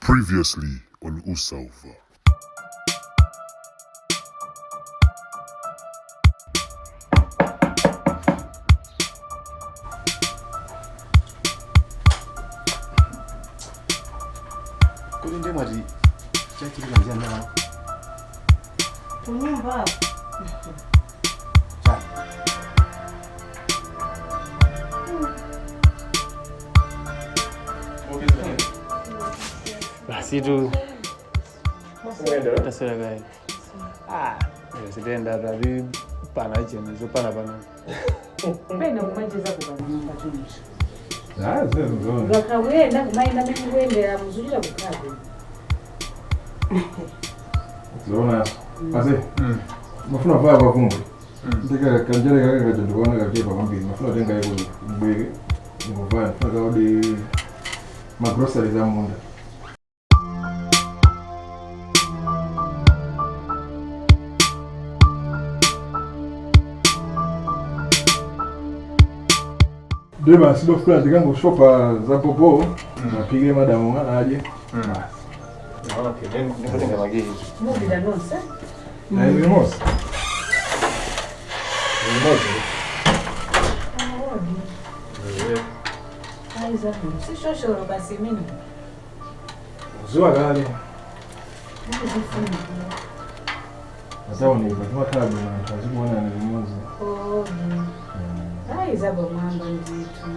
Previously on Usauver. Kulinde mwaji chakiri kanjia na Tunyumba. cha Basi tu mwendo taswira gani? Sidenda tadi pana cheni zo pana. Pena kumacheza kubana tunisha. zero Ngakawenda kumaina mengwendera muzulira kukabe. Zona ase mafuna vaya kwa kungu ndika kanjere kaka kajondwana kakipa kwambiri mafuna tenga yego mbwege nguvaya mafuna kaodi magroceries za munda Dema sido fula tikango shopa za popo napige madamu ngana aje Okay, then nikotenga magezi. Mubi da nonsa. na hivi mosi Aiza. Si shoshoro basi mimi. zuwa gani Nizifuni. Sawa ni kwa tabu na tazikuona ni mmoja. Oh. Aiza bomamba nzitu.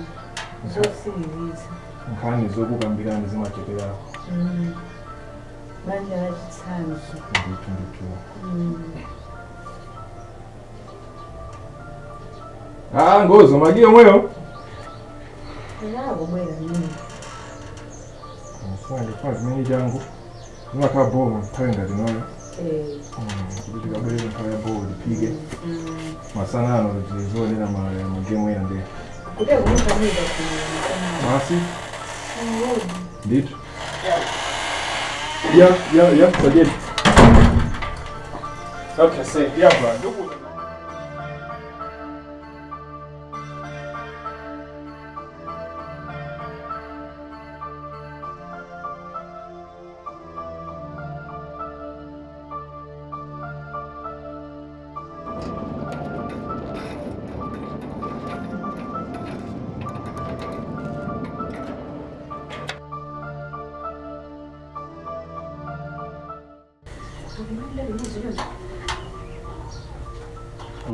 Zosiriza. Nkani zokukambira ndizima chete yako. Banja rachitsanzu. Nditu. Ah, ngozo magia mweyo. Ngabo bwera nini. Kwa mimi jangu. Mwaka bomu twenga dinoyo. Kubitika bwera kaya bomu dipige. Masana ano zizoni na magemu ya ndee. Kude kumuka nida kuna. Masi? Nditu. Ya, sajeli. Okay, say. Ya, bro.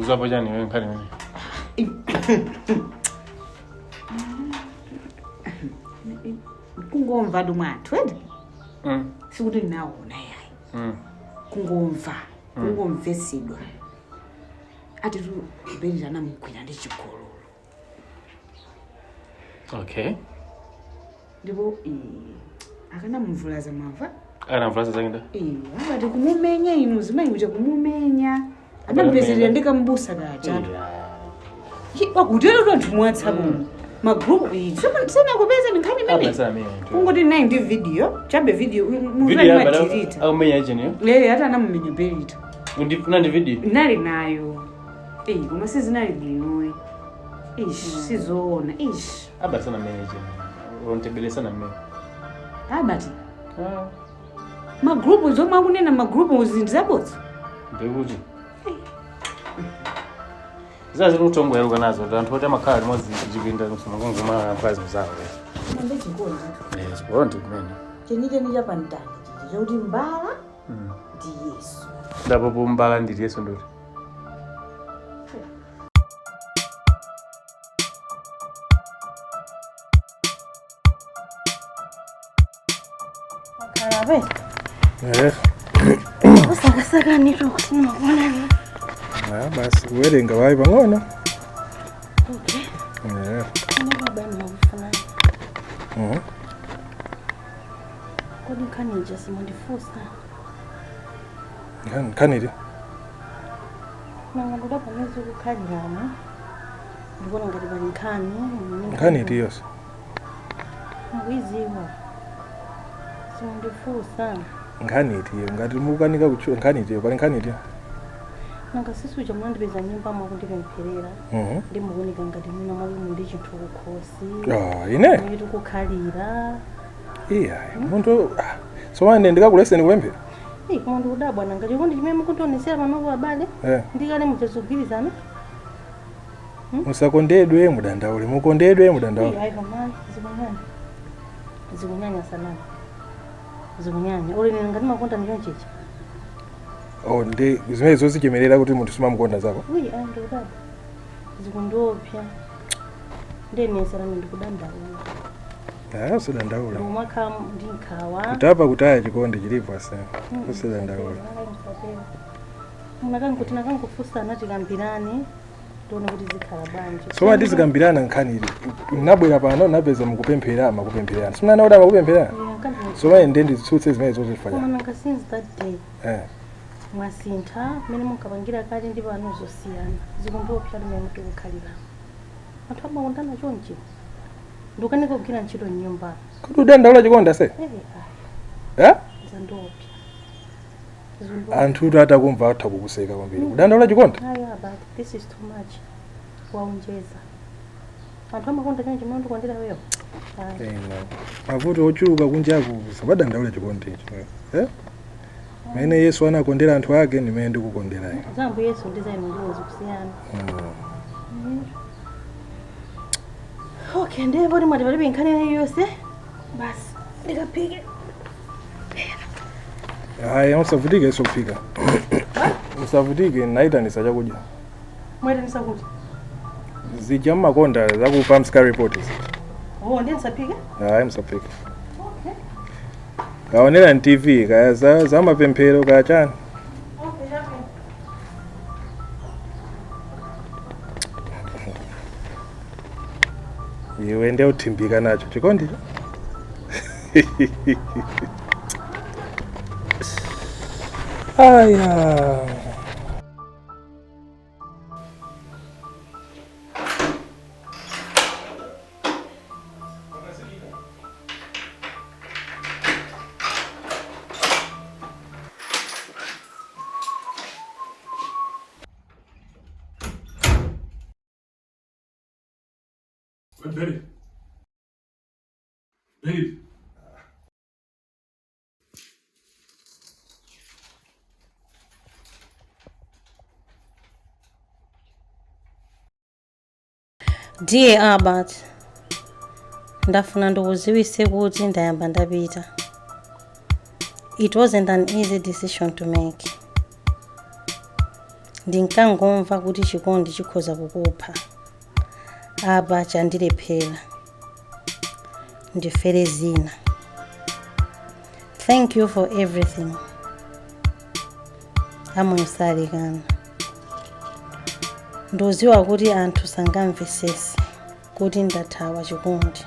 Uzapo jani wewe nkani wewe. Kungomva dumwatwede. Sikuti naona yayi. Kungomvesidwa. Ati tu Berita namukwira ndi chikolo. Okay. Ndipo akana mvulaza mava. Ana mfrasa zangenda. Akati kumumenya inu zimayi kuja kumumenya. Anamupezerera ndikambusa kacha. Wakutero tontu mwatsapo. Magroup sana kupeza nkhani mimi. Abasa mimi. Kungoti nayi ndi video, chabe video muvani matirita. Au menya jeni yo? Hata namumenya Berita. Ndifuna ndi video. Nali nayo. Koma sizinali bwinowe. Sizoona. Abasa na menya jeni. Untebelesa na mimi. Abati. Magroup zomwe akunena magroup uzindizabotsa. Ndekuti. Zazi lutongo yaruka nazo anthu oti amakhala limodzi chipinda kumangongoma amphazi mzawo. Mande chikondi. Chikondi kumene. Chenicheni chapantani chichi chakuti mbala ndi Yesu. Ndapo mbala ndi Yesu ndoti. Karabe. Usakasaka nito kusema kuona ni. Basi werenga wayi pang'ono. Okay. Ni baba mufuna. Kodi kanija simundifusa. Kaniri. Nanga ndoda pamezo kukhanyana. Ndibona ngati bali nkhani. Kaniri yose. Ngwiziwa. Simundifusa. Nkaniri ngati mukanika kuchula nkaniri pali nkaniri. Nanga sisuja mwandipeza nyumba mwakundipempherera. Ndimukunika ngati mwina mwali muli chinthu kukhosi. Ine? Nditu kukhalira. Iya, muntu So why ndikakulese nikupemphera? Koma ndikudabwa nanga chikondi chimene mukutionesera panopo abale ndikale muchazugwirizana. Musakondedwe mudandaule, mukondedwe mudandaule. Ayi mama, zikunyanya sana. Zikunyanya. Uli ngati makonda ndiyo chichi. Oh, ndi zimene zozichemerera kuti munthu simamukonda zako. Ayi ndikudabwa. Zikundopya. Ndenesera ndikudandaula. Usadandaula. Umaka ndinkawa. Kutapa kutaya chikondi chilipo asa. Usadandaula. Munakangu kuti nakangufusana tikambirane. Tone kuti zikhala banje. So wadi zikambirana nkhani ili. Nabwera pano napeza mukupemphera makupempherana. Simuna naoda makupempherana. So why ndendi zitsutse zimene zozifanya. Koma nanga since that day. Mwasintha mene munkapangira kale ndi pano zosiyana. Zikundopya limene mutukukhalira. Anthu amakondana chonchi. Ndukaneka kugwira ntchito nyumba. Kuti udandaula chikondi se? Zandopya. Anthu atakumva atha kukuseka kwambiri. Udandaula chikondi? But this is too much. Waunjeza. Anthu amakonda chonchi mwe ndikondera wewe. Mavuto ochuluka kunjaku sabadandaula chikondi icho. Mene Yesu anakondera anthu ake nimene ndikukondera ine. Zambo Yesu ndizaino ngozi kusiyana. Okay, ndiye bodi mwati palibe nkhani nayo yose. Basi, ndikapike. Haya, usavutike Yesu kufika. Usavutike naitanisa chakudya. Mwitanisa kuti? Zijja makonda zakupa msika report. Oh, ndiye nsapike? Haya, msapike. Okay. Kaonera TV, kaya za mapemphero kaya chani. Okay, Iwe ndio utimbika nacho chikondi. Aya. Berita. Berita. Dear Albert, ndafuna ndikuziwise kuti ndayamba ndapita. It wasn't an easy decision to make. Ndinkangomva kuti chikondi chikhoza kukupha. Aba chandilephera. Ndifere zina. Thank you for everything. Amunsalikana. Ndoziwa kuti anthu sangamvesese kuti ndathawa chikondi.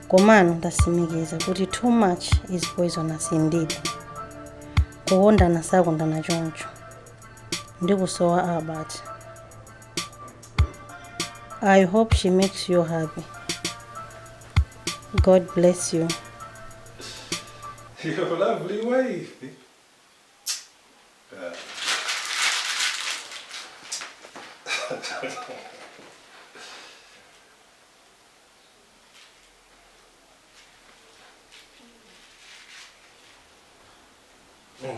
Komano Ndatsimikiza kuti too much is poisonous indeed. Kukondana sakondana choncho. Ndikusowa Albert. I hope she makes you happy. God bless you. Your lovely wife.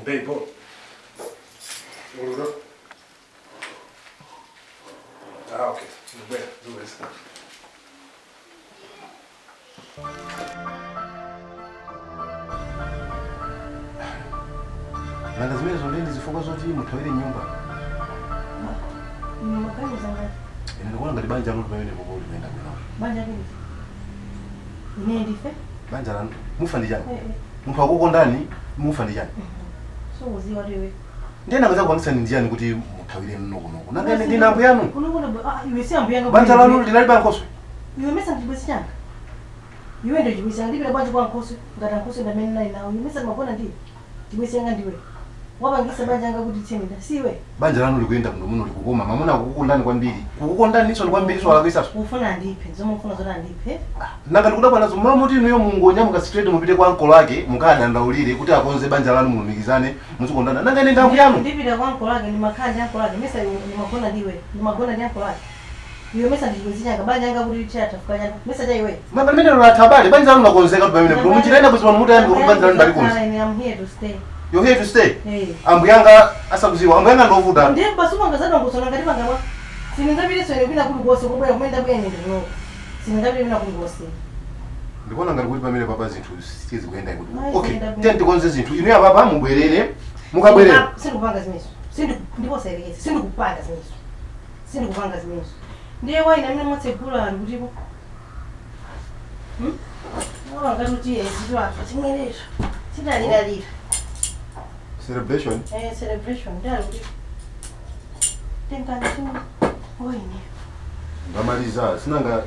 Babe, what? Okay. Do this. Nanga zimene zondendi zifukwa zoti muthawire nyumba. Ine ndikuona ngati banja lanu pamene popo limayenda bwino. Banja lini? Ine ndife? Banja lanu mufa ndi chani? Munthu akukondani mufa ndi chani? So uziwa lewe. Ndiye nanga zakwanisani ndiyani kuti muthawire mnokonoko. Nanga ine ndina ambu yanu. Iwe si ambu yanga. Banja lanu linalibe nkhoso. Iwe mesa ndibwesi changa. Iwe ndo jibwesi ndibira banja kwa nkhoso. Ngata nkhoso ndamene nayi nawo. Iwe mesa mabona ndi. Jibwesi yanga ndiwe. Wabangisa banja yanga kuti tsemida siwe. Banja lanu likuyenda kuno muno likukoma. Mamuna kukukondani kwambiri. Kukukondani niso kwambiri so alakwisaso. Ufuna ndipe. Zomwe ufuna zona ndipe. Nanga ndikudabwa nazo mama muti ino mungonya muka straight mupite kwa uncle wake mukadandaulire kuti akonze banja lanu mulumikizane muzikondana. Nanga ine ndambu yanu. Ndipita kwa uncle wake ni makhanja uncle wake. Mesa ni magona ndiwe. Ni magona ndi uncle wake. Iyo mesa ndikuzichanga banja anga kuti chata fukanya. Mesa dai we. Mama mimi ndo natabali banja lanu nakonzeka kuti pamene bro muchitaenda kuti muta yangu kuti banja lanu ndali kunzi. I'm here to stay. You're here to stay? Hey. Ambuyanga asakuziwa ambuyanga ndovuta. Ndiye basuma ngazadwa ngusona ngati pangabwa. Siningabire sone kwina kuli gose kubwera kumenda bwene ndo. Siningabire kwina kuli gose. Ndikona ngati kuti pamene papa zinthu sizi kuyenda kuti. Okay, tenti konze zinthu. Inu ya papa mubwerere. Mukabwerera. Sindikupanga zimeso. Ndikoserekeza. Sindikupanga zimeso. Sindikupanga zimeso. Ndiye waina mine mwatsegula ali kutipo. Ngati kuti ezitwa chimwerezo. Tidalira. Celebration? Celebration. Ndali kuti. Tenkani chimwe. Oine. Ngamaliza sinanga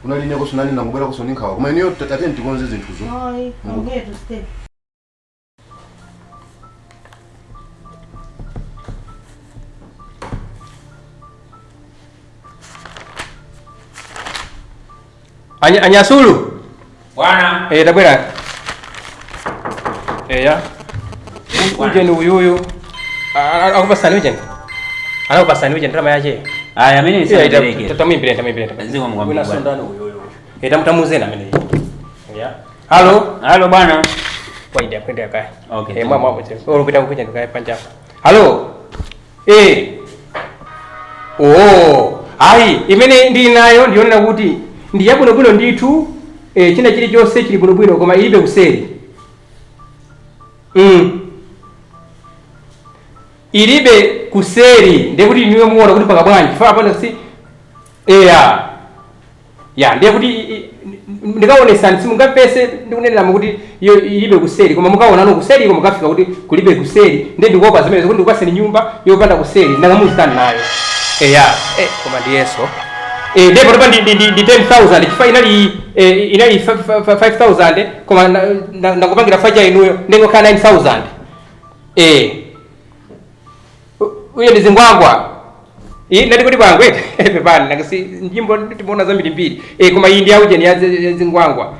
unaline ko sunani nangubera ko soninkawa kuma iniyo tatenti konze zinthuzo. Hayi, I'm here to stay. Anyasulu. Bwana. Tabwera. Ya. Uje ni uyuyu. Akupasani uje. Anakupasani uje ndama yaje. Aya mimi nisipeleke. Tamimbire. Ziko mngombe. Una sondano uyuyu. Tamtamuzena mimi. Ya. Halo bwana. Kwenda kai. Okay. Mama mwache. Unapita kuja kai panja. Halo. Ai, imene ndi nayo ndionera kuti ndi yabuno bwino ndithu china chili chose chili bwino bwino koma ilibe kuseri. Ilibe kuseri ndekuti niwe muona kuti paka bwanji fa pano si ya ndiye kuti ndikaonesa simungapese ndikunenera kuti iyo ilibe kuseri koma mukaona no kuseri koma mukafika kuti kulibe kuseri ndiye ndikopa zimene kuti ndikupaseni nyumba yopanda kuseri ndakamuzitani nayo koma ndiyeso ndipo topa ndi 10,000 chifa inali 5,000 koma ndakupangira faja inuyo ndengokhala 9,000 uye ndi zingwangwa nati kuti bwangwe pepani nakasi njimbo timaona zambirimbiri koma iyi ndi yauje ni ya zingwangwa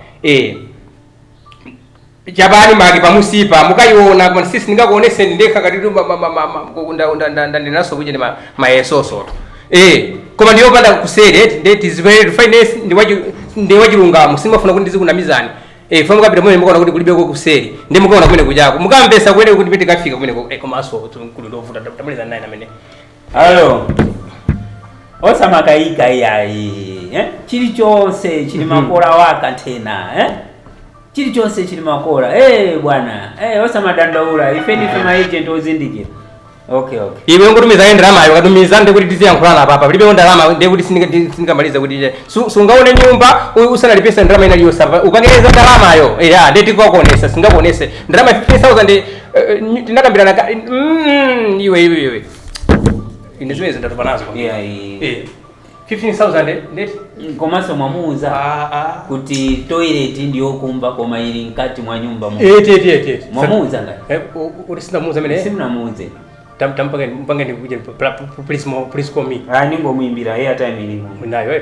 chapani maki pamusipa mukayiona koma sisi ndingakuoneseni ndekha kati ndinaso kuje ni mayesoso koma ndiyopanda kuseri that is very finance ndi wachilungamo simafuna kuti ndizikunamizani fa mukapita mwene mukaona kuti kulibeko kuseri ndi mukaona kumene kujako mukambesa kwene kuti pete kafika kumene komanso kuli ndovuta tabuleza naye namene. Halo. Osamakayika yayi. Chilichonse chili makora waka tena. Chilichonse chili makora. Bwana. Osamadandaula. Ife ndife ma agent ozindikira. Okay. Iwe ngotumiza ndalama ayo katumiza ndekuti tiziyankhulana papa palibe ndalama ndekuti singamaliza kuti sungaone nyumba usanalipesa ndalama ina yosava upangereza ndalama ayo ndeti kwakuonesa singakuonese ndalama 15,000 tinakambirana iwe ine zimene ndatopa nazo 15,000 ndeti komanso mwamuuza kuti toilet ndiyo kumba koma ili mkati mwa nyumba mwamuuza ngati uli sinamuuza mene simnamuuze tampange ndikuje please call me ningomuimbira airtime ilimo nayo